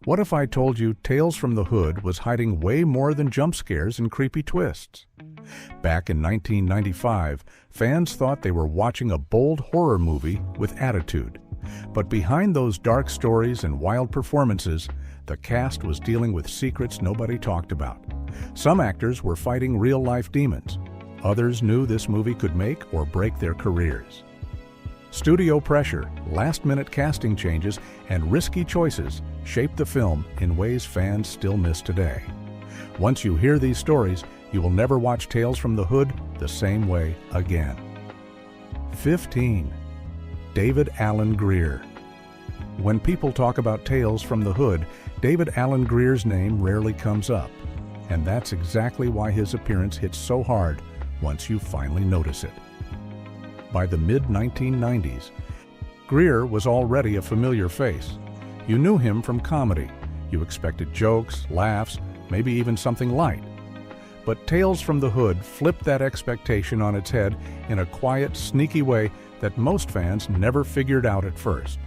What if I told you Tales from the Hood was hiding way more than jump scares and creepy twists? Back in 1995, fans thought they were watching a bold horror movie with attitude. But behind those dark stories and wild performances, the cast was dealing with secrets nobody talked about. Some actors were fighting real-life demons. Others knew this movie could make or break their careers. Studio pressure, last-minute casting changes, and risky choices shaped the film in ways fans still miss today. Once you hear these stories, you will never watch Tales from the Hood the same way again. 15. David Alan Grier. When people talk about Tales from the Hood, David Alan Grier's name rarely comes up. And that's exactly why his appearance hits so hard once you finally notice it. By the mid-1990s, Grier was already a familiar face. You knew him from comedy. You expected jokes, laughs, maybe even something light. But Tales from the Hood flipped that expectation on its head in a quiet, sneaky way that most fans never figured out at first.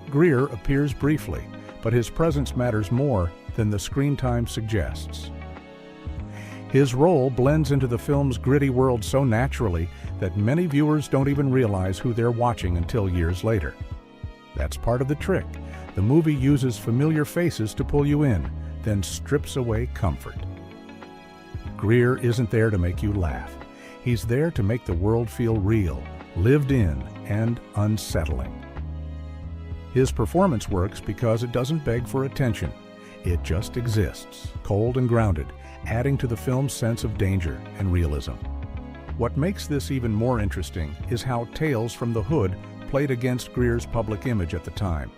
Grier appears briefly, but his presence matters more than the screen time suggests. His role blends into the film's gritty world so naturally that many viewers don't even realize who they're watching until years later. That's part of the trick. The movie uses familiar faces to pull you in, then strips away comfort. Grier isn't there to make you laugh. He's there to make the world feel real, lived in, and unsettling. His performance works because it doesn't beg for attention. It just exists, cold and grounded, adding to the film's sense of danger and realism. What makes this even more interesting is how Tales from the Hood played against Grier's public image at the time.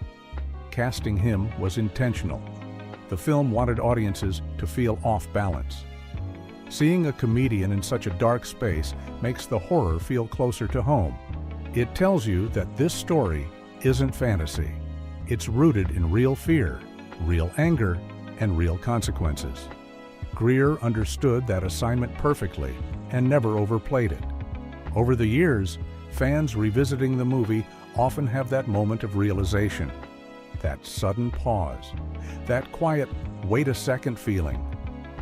Casting him was intentional. The film wanted audiences to feel off balance. Seeing a comedian in such a dark space makes the horror feel closer to home. It tells you that this story isn't fantasy. It's rooted in real fear, real anger, and real consequences. Grier understood that assignment perfectly and never overplayed it. Over the years, fans revisiting the movie often have that moment of realization, that sudden pause, that quiet, wait a second feeling.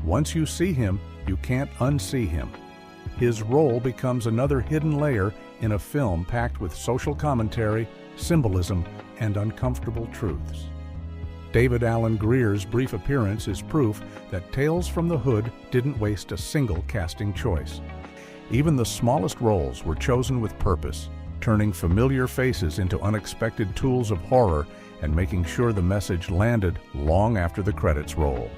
Once you see him, you can't unsee him. His role becomes another hidden layer in a film packed with social commentary, symbolism, and uncomfortable truths. David Alan Grier's brief appearance is proof that Tales from the Hood didn't waste a single casting choice. Even the smallest roles were chosen with purpose, turning familiar faces into unexpected tools of horror and making sure the message landed long after the credits rolled.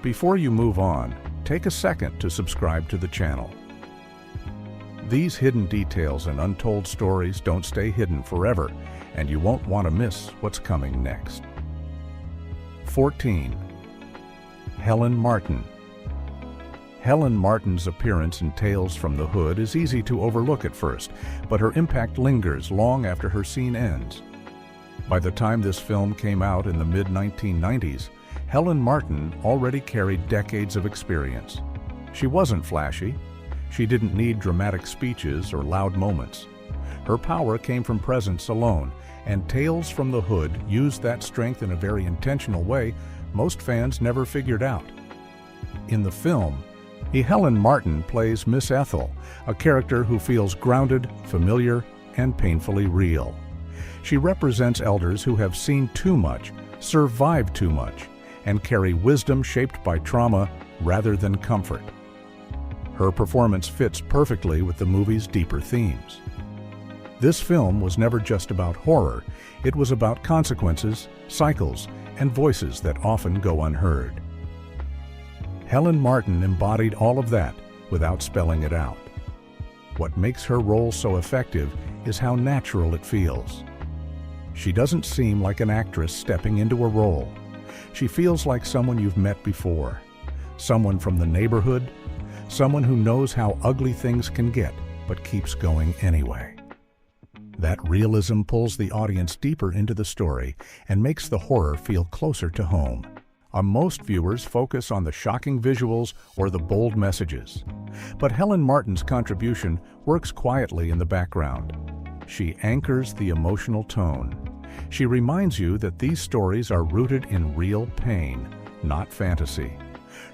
Before you move on, take a second to subscribe to the channel. These hidden details and untold stories don't stay hidden forever, and you won't want to miss what's coming next. 14. Helen Martin. Helen Martin's appearance in Tales from the Hood is easy to overlook at first, but her impact lingers long after her scene ends. By the time this film came out in the mid-1990s, Helen Martin already carried decades of experience. She wasn't flashy. She didn't need dramatic speeches or loud moments. Her power came from presence alone, and Tales from the Hood used that strength in a very intentional way most fans never figured out. In the film, Helen Martin plays Miss Ethel, a character who feels grounded, familiar, and painfully real. She represents elders who have seen too much, survived too much, and carry wisdom shaped by trauma rather than comfort. Her performance fits perfectly with the movie's deeper themes. This film was never just about horror, it was about consequences, cycles, and voices that often go unheard. Helen Martin embodied all of that without spelling it out. What makes her role so effective is how natural it feels. She doesn't seem like an actress stepping into a role. She feels like someone you've met before, someone from the neighborhood, someone who knows how ugly things can get but keeps going anyway. That realism pulls the audience deeper into the story and makes the horror feel closer to home. Most viewers focus on the shocking visuals or the bold messages. But Helen Martin's contribution works quietly in the background. She anchors the emotional tone. She reminds you that these stories are rooted in real pain, not fantasy.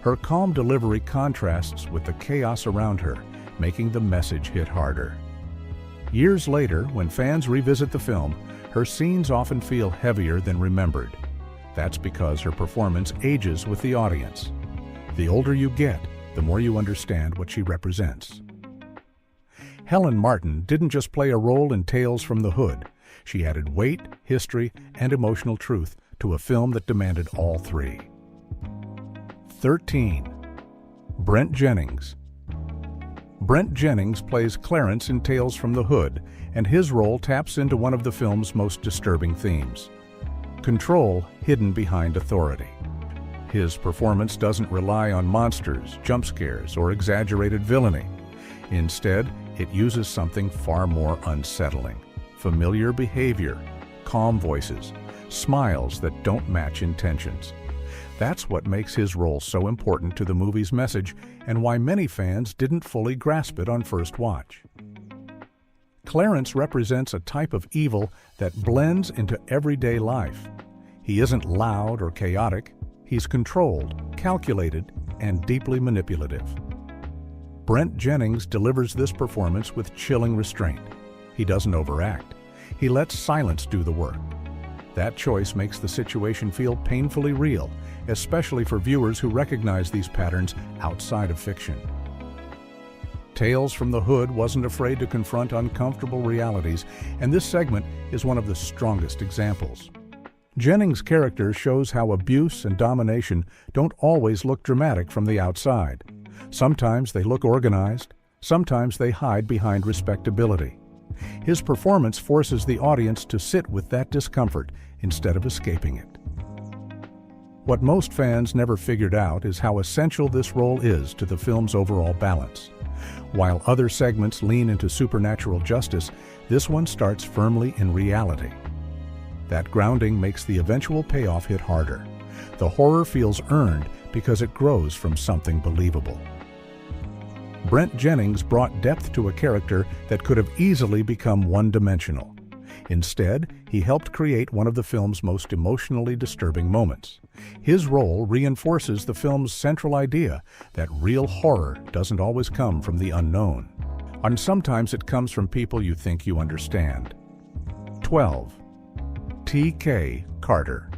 Her calm delivery contrasts with the chaos around her, making the message hit harder. Years later, when fans revisit the film, her scenes often feel heavier than remembered. That's because her performance ages with the audience. The older you get, the more you understand what she represents. Helen Martin didn't just play a role in Tales from the Hood. She added weight, history, and emotional truth to a film that demanded all three. 13. Brent Jennings. Brent Jennings plays Clarence in Tales from the Hood, and his role taps into one of the film's most disturbing themes: control hidden behind authority. His performance doesn't rely on monsters, jump scares, or exaggerated villainy. Instead, it uses something far more unsettling: familiar behavior, calm voices, smiles that don't match intentions. That's what makes his role so important to the movie's message and why many fans didn't fully grasp it on first watch. Clarence represents a type of evil that blends into everyday life. He isn't loud or chaotic. He's controlled, calculated, and deeply manipulative. Brent Jennings delivers this performance with chilling restraint. He doesn't overact. He lets silence do the work. That choice makes the situation feel painfully real, especially for viewers who recognize these patterns outside of fiction. Tales from the Hood wasn't afraid to confront uncomfortable realities, and this segment is one of the strongest examples. Jennings' character shows how abuse and domination don't always look dramatic from the outside. Sometimes they look organized, sometimes they hide behind respectability. His performance forces the audience to sit with that discomfort instead of escaping it. What most fans never figured out is how essential this role is to the film's overall balance. While other segments lean into supernatural justice, this one starts firmly in reality. That grounding makes the eventual payoff hit harder. The horror feels earned because it grows from something believable. Brent Jennings brought depth to a character that could have easily become one-dimensional. Instead, he helped create one of the film's most emotionally disturbing moments. His role reinforces the film's central idea that real horror doesn't always come from the unknown, and sometimes it comes from people you think you understand. 12. T.K. Carter.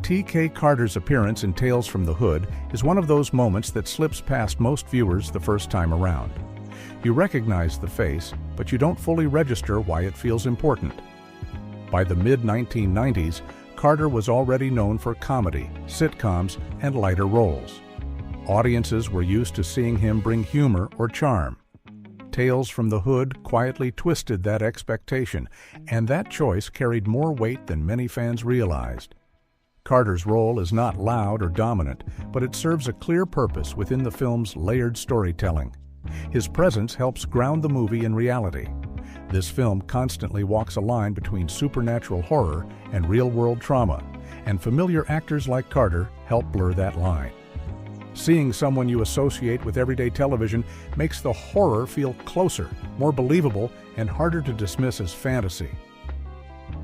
T.K. Carter's appearance in Tales from the Hood is one of those moments that slips past most viewers the first time around. You recognize the face, but you don't fully register why it feels important. By the mid-1990s, Carter was already known for comedy, sitcoms, and lighter roles. Audiences were used to seeing him bring humor or charm. Tales from the Hood quietly twisted that expectation, and that choice carried more weight than many fans realized. Carter's role is not loud or dominant, but it serves a clear purpose within the film's layered storytelling. His presence helps ground the movie in reality. This film constantly walks a line between supernatural horror and real-world trauma, and familiar actors like Carter help blur that line. Seeing someone you associate with everyday television makes the horror feel closer, more believable, and harder to dismiss as fantasy.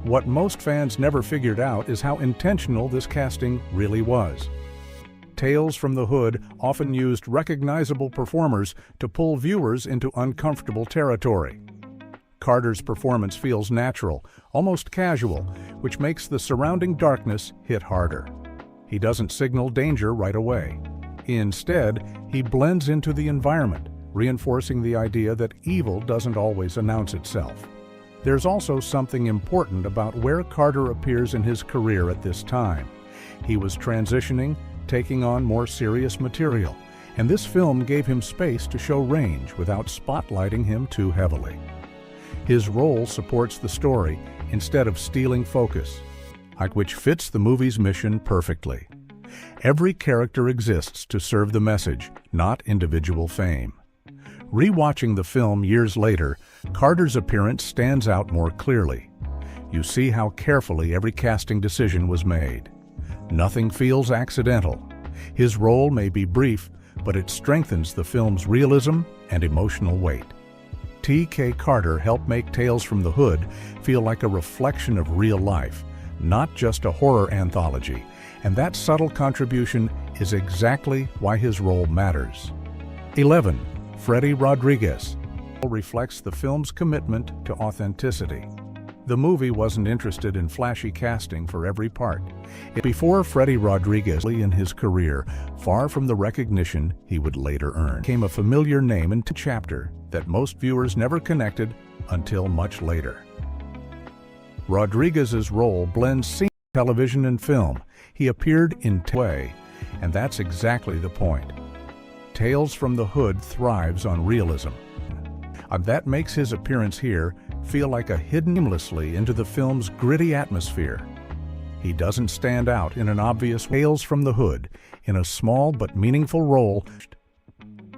What most fans never figured out is how intentional this casting really was. Tales from the Hood often used recognizable performers to pull viewers into uncomfortable territory. Carter's performance feels natural, almost casual, which makes the surrounding darkness hit harder. He doesn't signal danger right away. Instead, he blends into the environment, reinforcing the idea that evil doesn't always announce itself. There's also something important about where Carter appears in his career at this time. He was transitioning, taking on more serious material, and this film gave him space to show range without spotlighting him too heavily. His role supports the story instead of stealing focus, which fits the movie's mission perfectly. Every character exists to serve the message, not individual fame. Rewatching the film years later, Carter's appearance stands out more clearly. You see how carefully every casting decision was made. Nothing feels accidental. His role may be brief, but it strengthens the film's realism and emotional weight. T.K. Carter helped make Tales from the Hood feel like a reflection of real life, not just a horror anthology, and that subtle contribution is exactly why his role matters. 11. Freddy Rodriguez reflects the film's commitment to authenticity. The movie wasn't interested in flashy casting for every part. Before Freddy Rodriguez in his career, far from the recognition he would later earn, came a familiar name and chapter that most viewers never connected until much later. Rodriguez's role blends television and film. He appeared in way, and that's exactly the point. Tales from the Hood thrives on realism. And that makes his appearance here feel like a hidden seamlessly into the film's gritty atmosphere. He doesn't stand out in an obvious way. Tales from the Hood, in a small but meaningful role,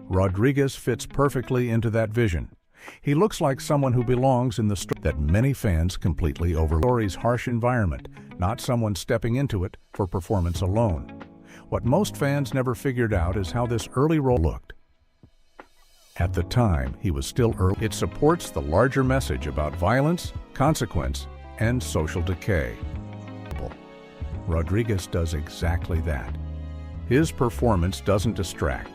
Rodriguez fits perfectly into that vision. He looks like someone who belongs in the story that many fans completely overlook. The story's harsh environment, not someone stepping into it for performance alone. What most fans never figured out is how this early role looked. At the time, he was still early. It supports the larger message about violence, consequence, and social decay. Rodriguez does exactly that. His performance doesn't distract.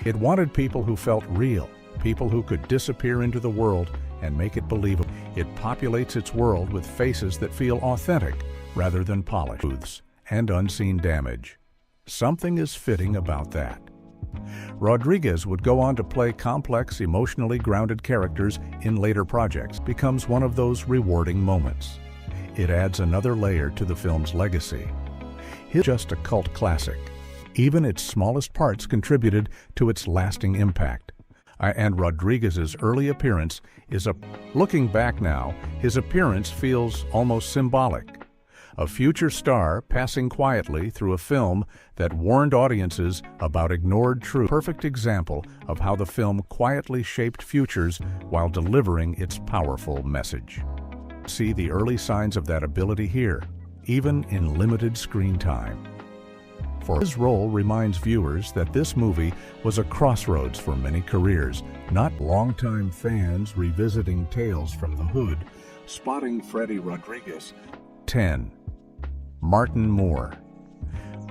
It wanted people who felt real, people who could disappear into the world and make it believable. It populates its world with faces that feel authentic rather than polished, truths and unseen damage. Something is fitting about that. Rodriguez would go on to play complex, emotionally grounded characters in later projects. Becomes one of those rewarding moments. It adds another layer to the film's legacy. It's just a cult classic. Even its smallest parts contributed to its lasting impact. And Rodriguez's early appearance is looking back now, his appearance feels almost symbolic. A future star passing quietly through a film that warned audiences about ignored truth. Perfect example of how the film quietly shaped futures while delivering its powerful message. See the early signs of that ability here, even in limited screen time. For his role reminds viewers that this movie was a crossroads for many careers, not longtime fans revisiting Tales from the Hood, spotting Freddy Rodriguez. 10. Martin Moore.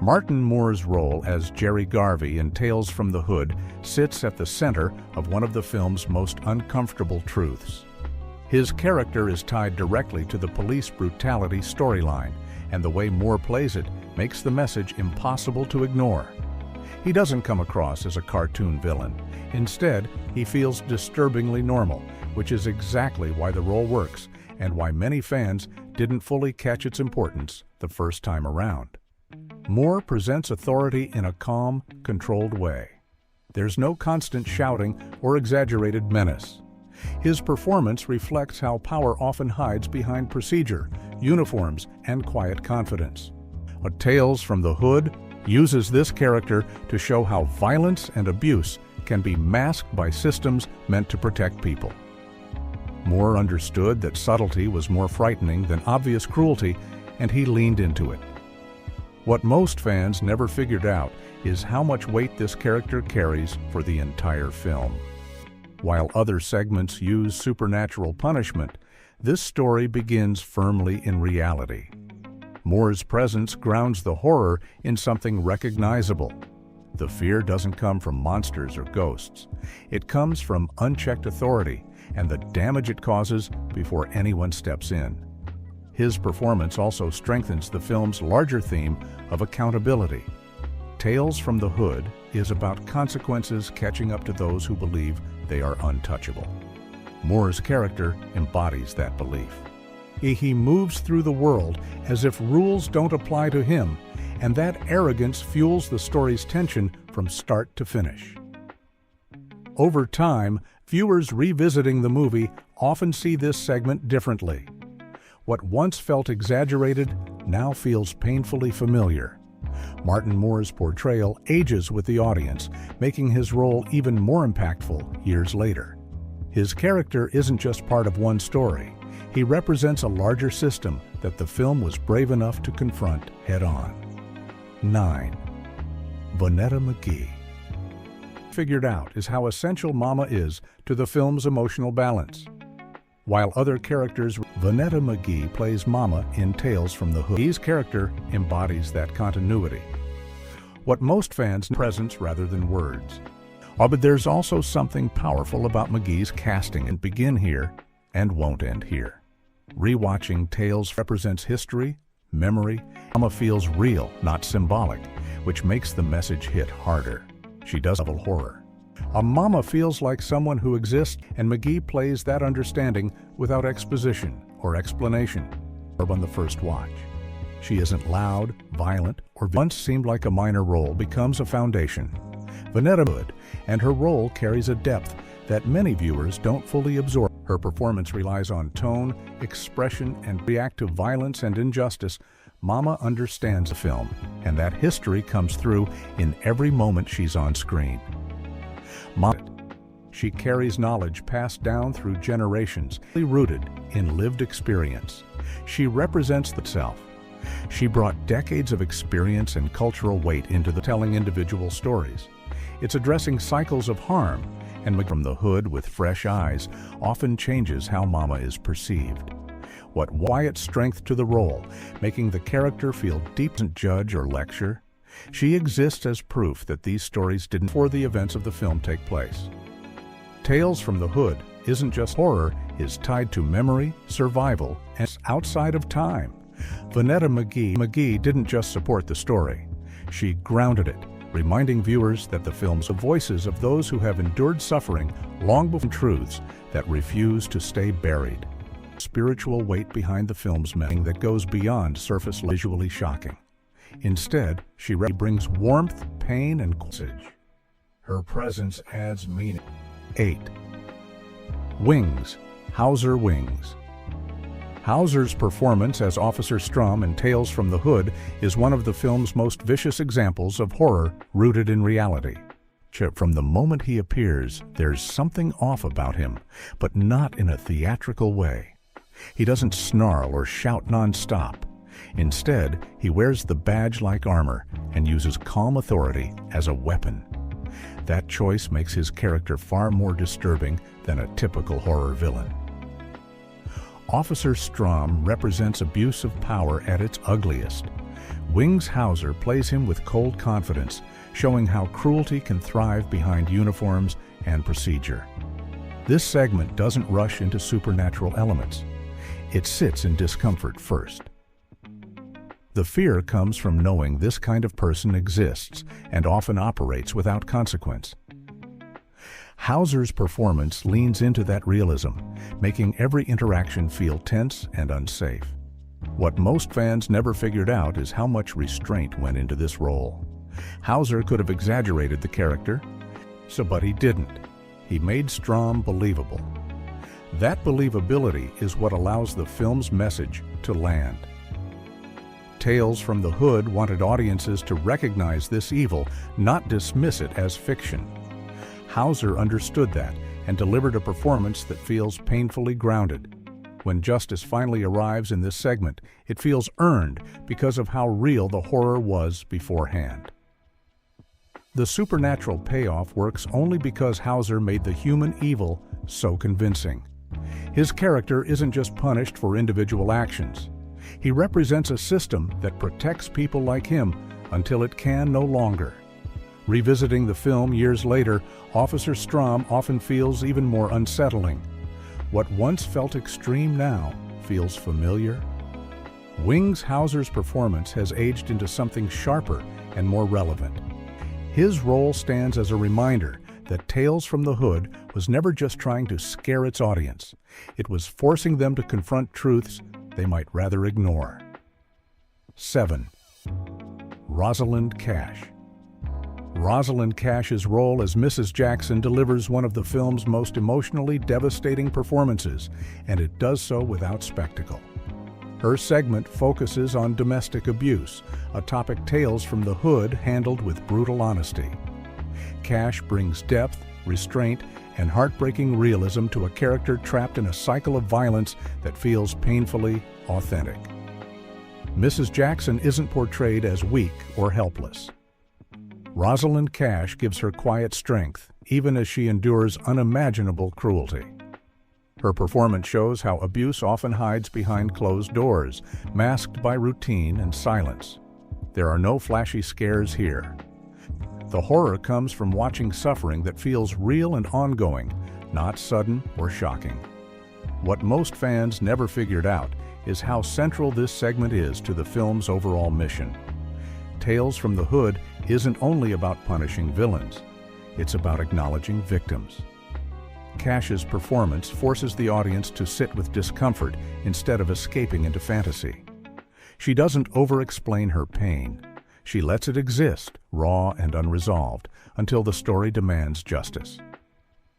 Martin Moore's role as Jerry Garvey in Tales from the Hood sits at the center of one of the film's most uncomfortable truths. His character is tied directly to the police brutality storyline, and the way Moore plays it makes the message impossible to ignore. He doesn't come across as a cartoon villain. Instead, he feels disturbingly normal, which is exactly why the role works and why many fans didn't fully catch its importance the first time around. Moore presents authority in a calm, controlled way. There's no constant shouting or exaggerated menace. His performance reflects how power often hides behind procedure, uniforms, and quiet confidence. Tales from the Hood uses this character to show how violence and abuse can be masked by systems meant to protect people. Moore understood that subtlety was more frightening than obvious cruelty, and he leaned into it. What most fans never figured out is how much weight this character carries for the entire film. While other segments use supernatural punishment, this story begins firmly in reality. Moore's presence grounds the horror in something recognizable. The fear doesn't come from monsters or ghosts. It comes from unchecked authority and the damage it causes before anyone steps in. His performance also strengthens the film's larger theme of accountability. Tales from the Hood is about consequences catching up to those who believe they are untouchable. Moore's character embodies that belief. He moves through the world as if rules don't apply to him, and that arrogance fuels the story's tension from start to finish. Over time, viewers revisiting the movie often see this segment differently. What once felt exaggerated now feels painfully familiar. Martin Moore's portrayal ages with the audience, making his role even more impactful years later. His character isn't just part of one story. He represents a larger system that the film was brave enough to confront head-on. 9. Vonetta McGee. figured out is how essential Mama is to the film's emotional balance. While other characters, Vonetta McGee plays Mama in Tales from the Hood. McGee's character embodies that continuity. What most fans presence rather than words. But there's also something powerful about McGee's casting and begin here and won't end here. Rewatching Tales represents history, memory. Mama feels real, not symbolic, which makes the message hit harder. She does level horror. A Mama feels like someone who exists, and McGee plays that understanding without exposition or explanation on the first watch. She isn't loud, violent, or once seemed like a minor role becomes a foundation. Vonetta Hood, and her role carries a depth that many viewers don't fully absorb. Her performance relies on tone, expression, and react to violence and injustice. Mama understands the film, and that history comes through in every moment she's on screen. She carries knowledge passed down through generations, rooted in lived experience. She represents herself. She brought decades of experience and cultural weight into the telling individual stories. It's addressing cycles of harm, and from the Hood with fresh eyes often changes how Mama is perceived. What Wyatt's strength to the role, making the character feel deep, doesn't judge or lecture. She exists as proof that these stories didn't before the events of the film take place. Tales from the Hood isn't just horror, is tied to memory, survival, and outside of time. Vonetta McGee didn't just support the story. She grounded it, reminding viewers that the film's the voices of those who have endured suffering long before truths that refuse to stay buried. Spiritual weight behind the film's message that goes beyond surface visually shocking. Instead, she brings warmth, pain, and message. Her presence adds meaning. 8. Wings. Hauser Wings. Hauser's performance as Officer Strom in Tales from the Hood is one of the film's most vicious examples of horror rooted in reality. From the moment he appears, there's something off about him, but not in a theatrical way. He doesn't snarl or shout non-stop. Instead, he wears the badge-like armor and uses calm authority as a weapon. That choice makes his character far more disturbing than a typical horror villain. Officer Strom represents abuse of power at its ugliest. Wings Hauser plays him with cold confidence, showing how cruelty can thrive behind uniforms and procedure. This segment doesn't rush into supernatural elements. It sits in discomfort first. The fear comes from knowing this kind of person exists and often operates without consequence. Hauser's performance leans into that realism, making every interaction feel tense and unsafe. What most fans never figured out is how much restraint went into this role. Hauser could have exaggerated the character, but he didn't. He made Strom believable. That believability is what allows the film's message to land. Tales from the Hood wanted audiences to recognize this evil, not dismiss it as fiction. Hauser understood that and delivered a performance that feels painfully grounded. When justice finally arrives in this segment, it feels earned because of how real the horror was beforehand. The supernatural payoff works only because Hauser made the human evil so convincing. His character isn't just punished for individual actions. He represents a system that protects people like him until it can no longer. Revisiting the film years later, Officer Strom often feels even more unsettling. What once felt extreme now feels familiar. Wings Hauser's performance has aged into something sharper and more relevant. His role stands as a reminder that Tales from the Hood was never just trying to scare its audience. It was forcing them to confront truths they might rather ignore. 7. Rosalind Cash. Rosalind Cash's role as Mrs. Jackson delivers one of the film's most emotionally devastating performances, and it does so without spectacle. Her segment focuses on domestic abuse, a topic Tales from the Hood handled with brutal honesty. Cash brings depth, restraint, and heartbreaking realism to a character trapped in a cycle of violence that feels painfully authentic. Mrs. Jackson isn't portrayed as weak or helpless. Rosalind Cash gives her quiet strength, even as she endures unimaginable cruelty. Her performance shows how abuse often hides behind closed doors, masked by routine and silence. There are no flashy scares here. The horror comes from watching suffering that feels real and ongoing, not sudden or shocking. What most fans never figured out is how central this segment is to the film's overall mission. Tales from the Hood isn't only about punishing villains, it's about acknowledging victims. Cash's performance forces the audience to sit with discomfort instead of escaping into fantasy. She doesn't over-explain her pain. She lets it exist, raw and unresolved, until the story demands justice.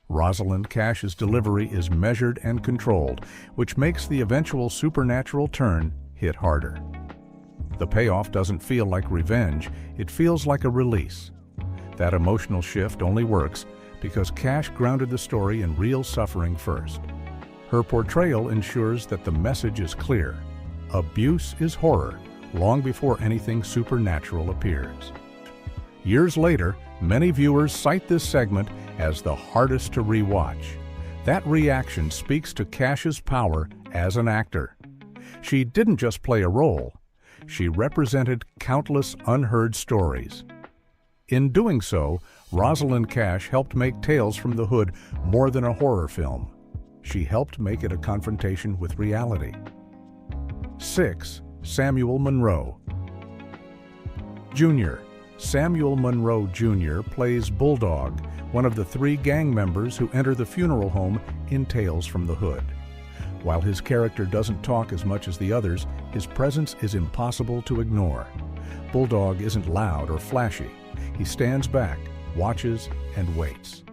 Rosalind Cash's delivery is measured and controlled, which makes the eventual supernatural turn hit harder. The payoff doesn't feel like revenge, it feels like a release. That emotional shift only works because Cash grounded the story in real suffering first. Her portrayal ensures that the message is clear. Abuse is horror, long before anything supernatural appears. Years later, many viewers cite this segment as the hardest to rewatch. That reaction speaks to Cash's power as an actor. She didn't just play a role, she represented countless unheard stories. In doing so, Rosalind Cash helped make Tales from the Hood more than a horror film. She helped make it a confrontation with reality. 6. Samuel Monroe Jr. Samuel Monroe Jr. plays Bulldog, one of the 3 gang members who enter the funeral home in Tales from the Hood. While his character doesn't talk as much as the others, his presence is impossible to ignore. Bulldog isn't loud or flashy. He stands back, watches, and waits.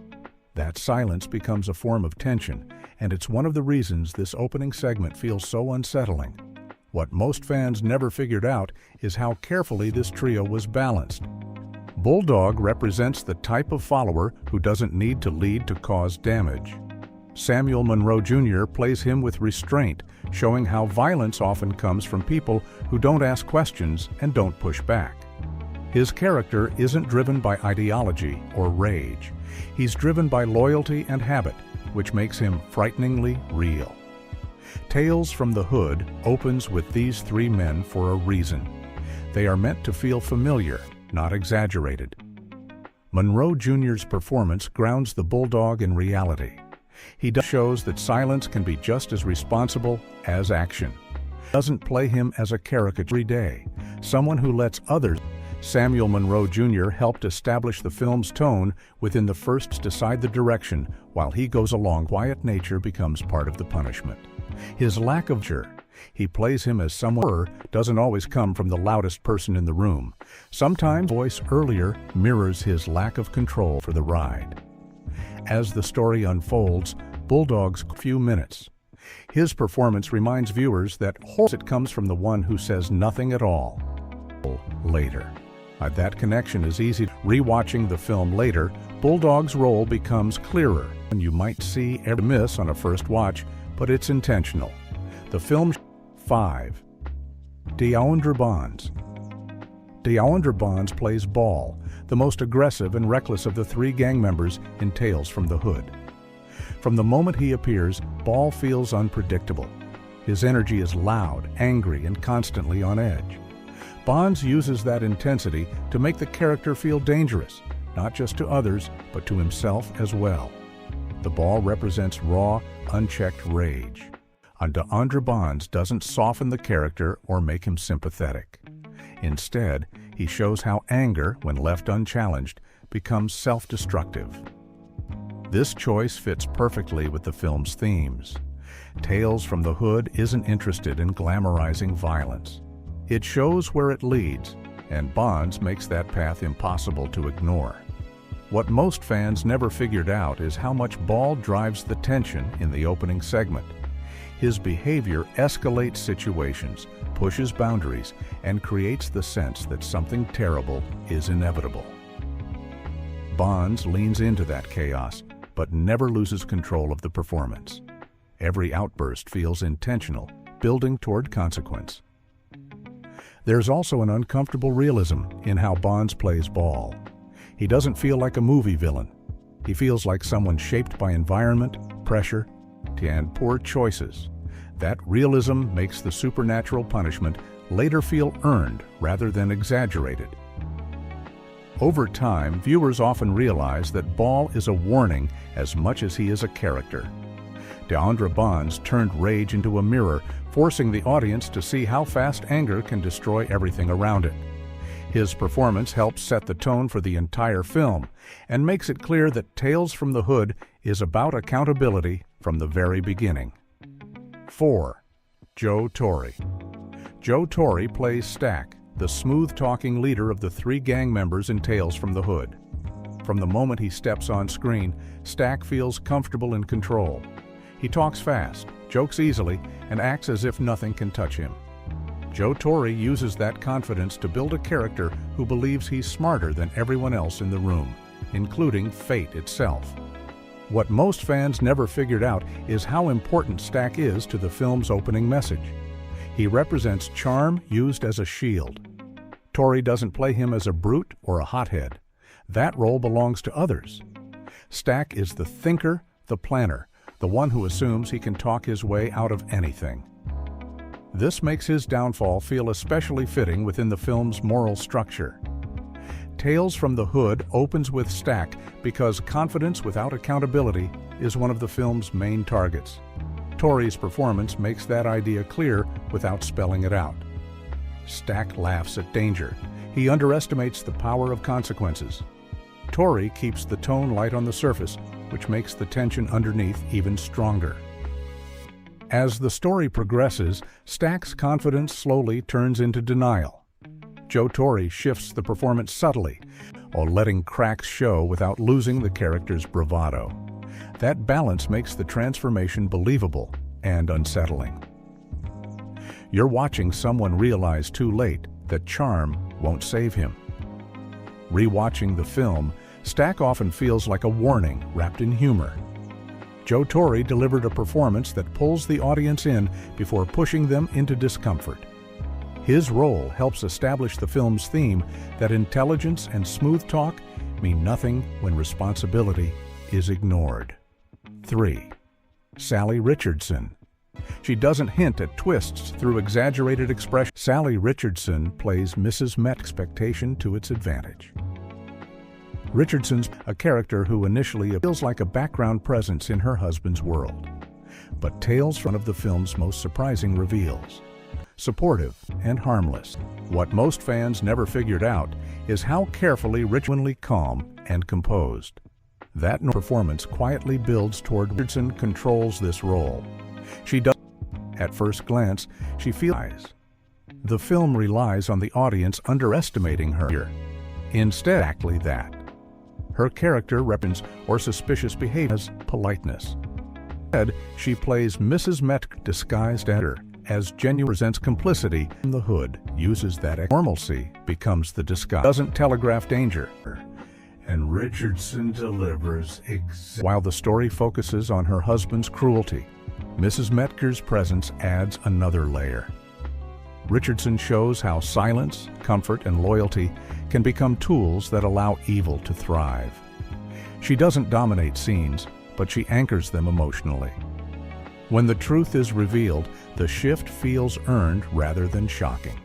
That silence becomes a form of tension, and it's one of the reasons this opening segment feels so unsettling. What most fans never figured out is how carefully this trio was balanced. Bulldog represents the type of follower who doesn't need to lead to cause damage. Samuel Monroe Jr. plays him with restraint, showing how violence often comes from people who don't ask questions and don't push back. His character isn't driven by ideology or rage. He's driven by loyalty and habit, which makes him frighteningly real. Tales from the Hood opens with these 3 men for a reason. They are meant to feel familiar, not exaggerated. Monroe Jr.'s performance grounds the Bulldog in reality. He shows that silence can be just as responsible as action. He doesn't play him as a caricature every day, someone who lets others. Samuel Monroe Jr. helped establish the film's tone within the first decide the direction, while he goes along. Quiet nature becomes part of the punishment. His lack of he plays him as someone who doesn't always come from the loudest person in the room. Sometimes voice earlier mirrors his lack of control for the ride. As the story unfolds, Bulldog's few minutes. His performance reminds viewers that horror comes from the one who says nothing at all. Later. That connection is easy. Rewatching the film later, Bulldog's role becomes clearer, and you might see every miss on a first watch, but it's intentional. The film 5. Deandra Bonds. Deandra Bonds plays Ball, the most aggressive and reckless of the 3 gang members in Tales from the Hood. From the moment he appears, Ball feels unpredictable. His energy is loud, angry, and constantly on edge. Bonds uses that intensity to make the character feel dangerous, not just to others, but to himself as well. The Ball represents raw, unchecked rage. And Deandra Bonds doesn't soften the character or make him sympathetic. Instead, he shows how anger, when left unchallenged, becomes self-destructive. This choice fits perfectly with the film's themes. Tales from the Hood isn't interested in glamorizing violence. It shows where it leads, and Bonds makes that path impossible to ignore. What most fans never figured out is how much Ball drives the tension in the opening segment. His behavior escalates situations, pushes boundaries, and creates the sense that something terrible is inevitable. Bonds leans into that chaos, but never loses control of the performance. Every outburst feels intentional, building toward consequence. There's also an uncomfortable realism in how Bonds plays Ball. He doesn't feel like a movie villain. He feels like someone shaped by environment, pressure, and poor choices. That realism makes the supernatural punishment later feel earned rather than exaggerated. Over time, viewers often realize that Ball is a warning as much as he is a character. Deandra Bonds turned rage into a mirror, forcing the audience to see how fast anger can destroy everything around it. His performance helps set the tone for the entire film and makes it clear that Tales from the Hood is about accountability from the very beginning. 4. Joe Torre. Joe Torre plays Stack, the smooth-talking leader of the 3 gang members in Tales from the Hood. From the moment he steps on screen, Stack feels comfortable in control. He talks fast, jokes easily, and acts as if nothing can touch him. Joe Torre uses that confidence to build a character who believes he's smarter than everyone else in the room, including fate itself. What most fans never figured out is how important Stack is to the film's opening message. He represents charm used as a shield. Torre doesn't play him as a brute or a hothead. That role belongs to others. Stack is the thinker, the planner, the one who assumes he can talk his way out of anything. This makes his downfall feel especially fitting within the film's moral structure. Tales from the Hood opens with Stack because confidence without accountability is one of the film's main targets. Torre's performance makes that idea clear without spelling it out. Stack laughs at danger. He underestimates the power of consequences. Torre keeps the tone light on the surface, which makes the tension underneath even stronger. As the story progresses, Stack's confidence slowly turns into denial. Joe Torre shifts the performance subtly, while letting cracks show without losing the character's bravado. That balance makes the transformation believable and unsettling. You're watching someone realize too late that charm won't save him. Rewatching the film, Stack often feels like a warning wrapped in humor. Joe Torre delivered a performance that pulls the audience in before pushing them into discomfort. His role helps establish the film's theme that intelligence and smooth talk mean nothing when responsibility is ignored. 3. Salli Richardson. She doesn't hint at twists through exaggerated expression. Salli Richardson plays Mrs. Met expectation to its advantage. Richardson's a character who initially feels like a background presence in her husband's world. But Tales from one of the film's most surprising reveals. Supportive and harmless. What most fans never figured out is how carefully Richardson calm and composed. That performance quietly builds toward Richardson controls this role. She does. At first glance, she feels. The film relies on the audience underestimating her. Instead, exactly that. Her character represents or suspicious behavior as politeness. Instead, she plays Mrs. Met disguised as genuine presents complicity. In the Hood uses that normalcy becomes the disguise. Doesn't telegraph danger. And Richardson delivers while the story focuses on her husband's cruelty, Mrs. Metker's presence adds another layer. Richardson shows how silence, comfort, and loyalty can become tools that allow evil to thrive. She doesn't dominate scenes, but she anchors them emotionally. When the truth is revealed, the shift feels earned rather than shocking.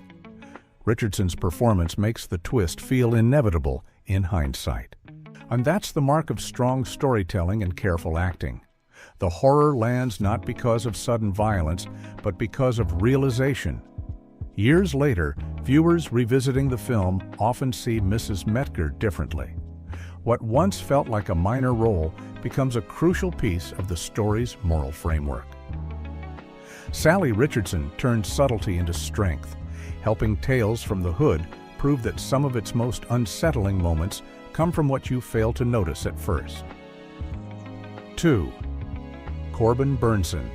Richardson's performance makes the twist feel inevitable in hindsight. And that's the mark of strong storytelling and careful acting. The horror lands not because of sudden violence, but because of realization. Years later, viewers revisiting the film often see Mrs. Metker differently. What once felt like a minor role becomes a crucial piece of the story's moral framework. Salli Richardson turned subtlety into strength, helping Tales from the Hood prove that some of its most unsettling moments come from what you fail to notice at first. 2. Corbin Bernsen.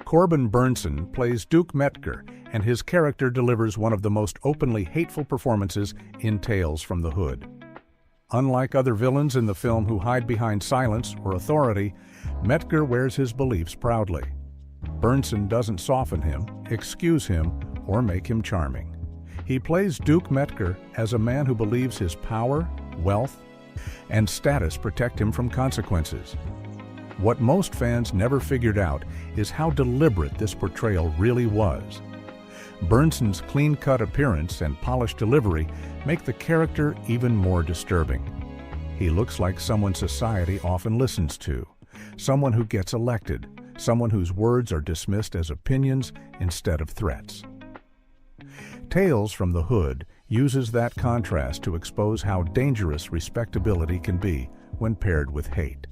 Corbin Bernsen plays Duke Metker, and his character delivers one of the most openly hateful performances in Tales from the Hood. Unlike other villains in the film who hide behind silence or authority, Metker wears his beliefs proudly. Bernsen doesn't soften him, excuse him, or make him charming. He plays Duke Metker as a man who believes his power, wealth, and status protect him from consequences. What most fans never figured out is how deliberate this portrayal really was. Bernson's clean-cut appearance and polished delivery make the character even more disturbing. He looks like someone society often listens to, someone who gets elected, someone whose words are dismissed as opinions instead of threats. Tales from the Hood uses that contrast to expose how dangerous respectability can be when paired with hate.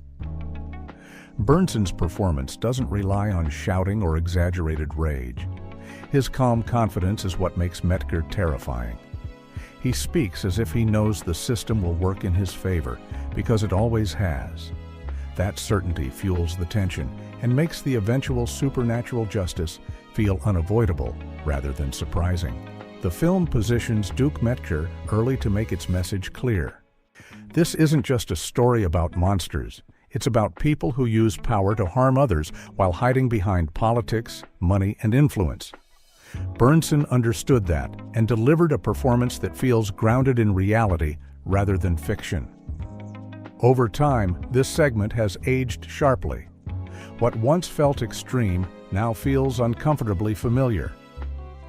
Bernson's performance doesn't rely on shouting or exaggerated rage. His calm confidence is what makes Mettker terrifying. He speaks as if he knows the system will work in his favor, because it always has. That certainty fuels the tension and makes the eventual supernatural justice feel unavoidable rather than surprising. The film positions Duke Mettker early to make its message clear. This isn't just a story about monsters. It's about people who use power to harm others while hiding behind politics, money, and influence. Bernson understood that and delivered a performance that feels grounded in reality rather than fiction. Over time, this segment has aged sharply. What once felt extreme now feels uncomfortably familiar.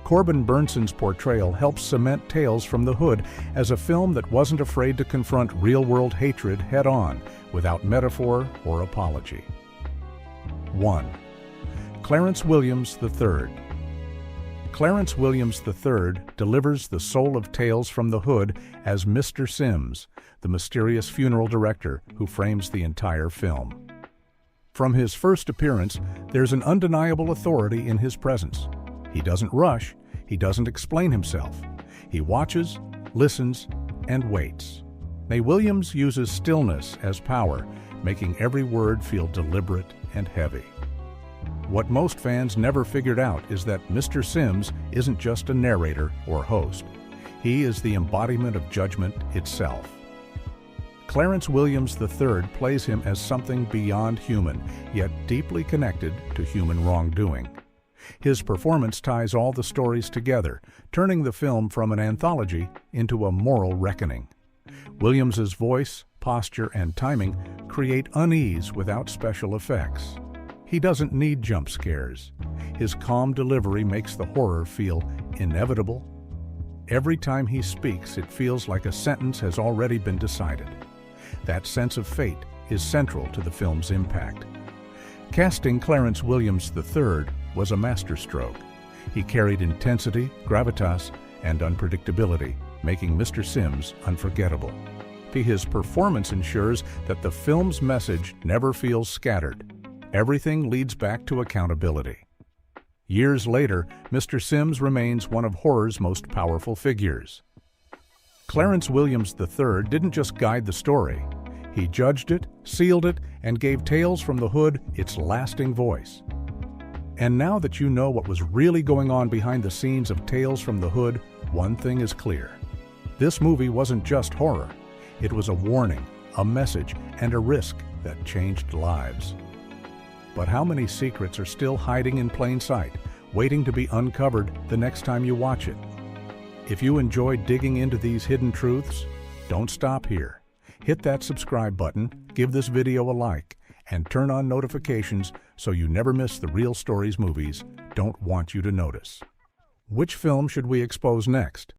Corbin Bernson's portrayal helps cement Tales from the Hood as a film that wasn't afraid to confront real-world hatred head-on, without metaphor or apology. 1. Clarence Williams III. Clarence Williams III delivers the soul of Tales from the Hood as Mr. Sims, the mysterious funeral director who frames the entire film. From his first appearance, there's an undeniable authority in his presence. He doesn't rush, he doesn't explain himself. He watches, listens, and waits. Williams uses stillness as power, making every word feel deliberate and heavy. What most fans never figured out is that Mr. Sims isn't just a narrator or host. He is the embodiment of judgment itself. Clarence Williams III plays him as something beyond human, yet deeply connected to human wrongdoing. His performance ties all the stories together, turning the film from an anthology into a moral reckoning. Williams's voice, posture, and timing create unease without special effects. He doesn't need jump scares. His calm delivery makes the horror feel inevitable. Every time he speaks, it feels like a sentence has already been decided. That sense of fate is central to the film's impact. Casting Clarence Williams III was a masterstroke. He carried intensity, gravitas, and unpredictability, making Mr. Sims unforgettable. His performance ensures that the film's message never feels scattered. Everything leads back to accountability. Years later, Mr. Sims remains one of horror's most powerful figures. Clarence Williams III didn't just guide the story. He judged it, sealed it, and gave Tales from the Hood its lasting voice. And now that you know what was really going on behind the scenes of Tales from the Hood, one thing is clear. This movie wasn't just horror. It was a warning, a message, and a risk that changed lives. But how many secrets are still hiding in plain sight, waiting to be uncovered the next time you watch it? If you enjoyed digging into these hidden truths, don't stop here. Hit that subscribe button, give this video a like, and turn on notifications so you never miss the real stories movies don't want you to notice. Which film should we expose next?